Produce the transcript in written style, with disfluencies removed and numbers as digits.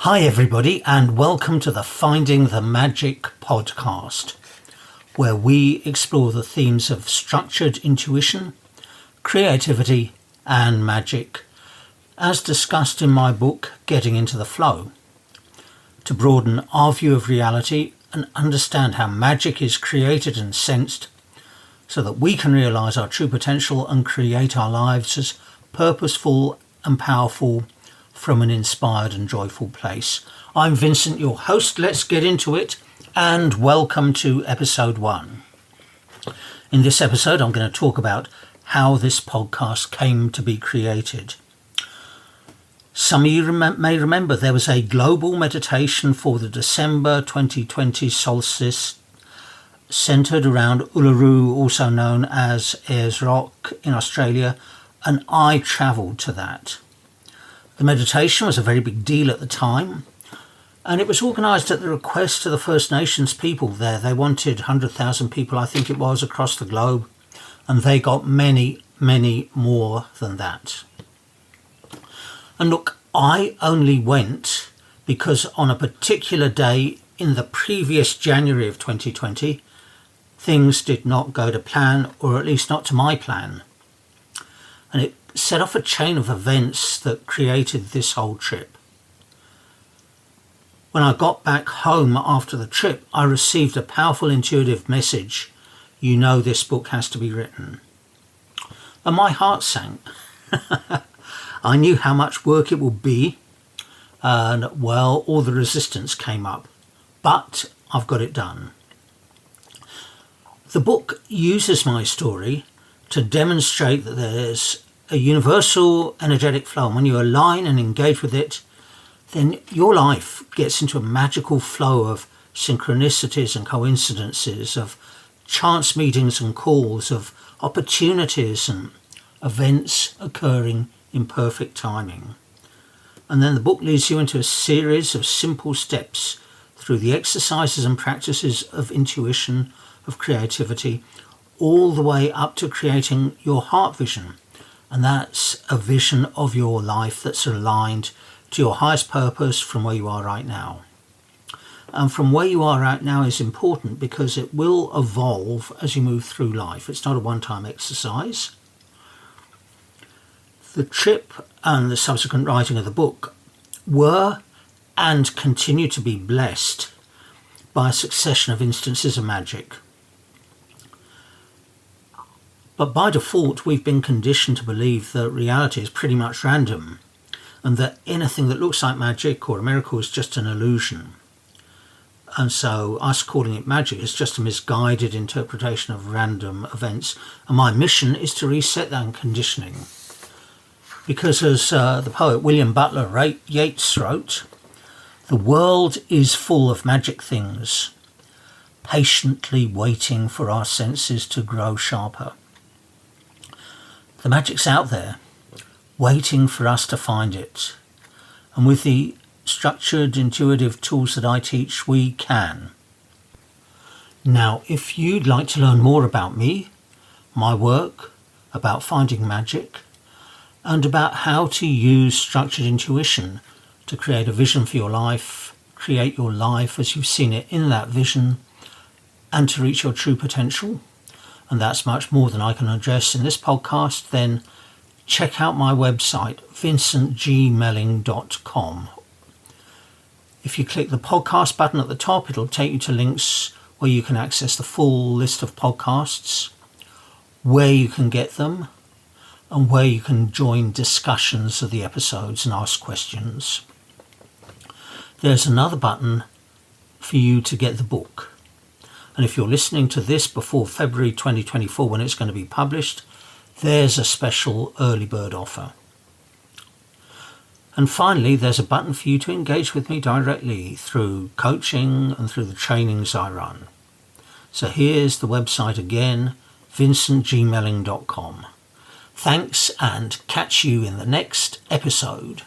Hi everybody, and welcome to the Finding the Magic podcast, where we explore the themes of structured intuition, creativity and magic, as discussed in my book Getting into the Flow, to broaden our view of reality and understand how magic is created and sensed so that we can realise our true potential and create our lives as purposeful and powerful from an inspired and joyful place. I'm Vincent, your host. Let's get into it, and welcome to episode 1. In this episode, I'm going to talk about how this podcast came to be created. Some of you may remember there was a global meditation for the December 2020 solstice centred around Uluru, also known as Ayers Rock in Australia, and I travelled to that. The meditation was a very big deal at the time, and it was organised at the request of the First Nations people there. They wanted 100,000 people, I think it was, across the globe, and they got many, many more than that. And look, I only went because on a particular day in the previous January of 2020, things did not go to plan, or at least not to my plan. And it set off a chain of events that created this whole trip. When I got back home after the trip, I received a powerful intuitive message: you know this book has to be written. And my heart sank. I knew how much work it would be, and well, all the resistance came up, but I've got it done. The book uses my story to demonstrate that there's a universal energetic flow, and when you align and engage with it, then your life gets into a magical flow of synchronicities and coincidences, of chance meetings and calls, of opportunities and events occurring in perfect timing. And then the book leads you into a series of simple steps through the exercises and practices of intuition, of creativity, all the way up to creating your heart vision. And that's a vision of your life that's aligned to your highest purpose from where you are right now. And from where you are right now is important because it will evolve as you move through life. It's not a one-time exercise. The trip and the subsequent writing of the book were and continue to be blessed by a succession of instances of magic. But by default, we've been conditioned to believe that reality is pretty much random, and that anything that looks like magic or a miracle is just an illusion. And so us calling it magic is just a misguided interpretation of random events. And my mission is to reset that conditioning. Because as the poet William Butler Yeats wrote, the world is full of magic things, patiently waiting for our senses to grow sharper. The magic's out there, waiting for us to find it. And with the structured, intuitive tools that I teach, we can. Now, if you'd like to learn more about me, my work, about finding magic, and about how to use structured intuition to create a vision for your life, create your life as you've seen it in that vision, and to reach your true potential, and that's much more than I can address in this podcast, then check out my website, vincentgmelling.com. If you click the podcast button at the top, it'll take you to links where you can access the full list of podcasts, where you can get them, and where you can join discussions of the episodes and ask questions. There's another button for you to get the book. And if you're listening to this before February 2024, when it's going to be published, there's a special early bird offer. And finally, there's a button for you to engage with me directly through coaching and through the trainings I run. So here's the website again, vincentgmelling.com. Thanks, and catch you in the next episode.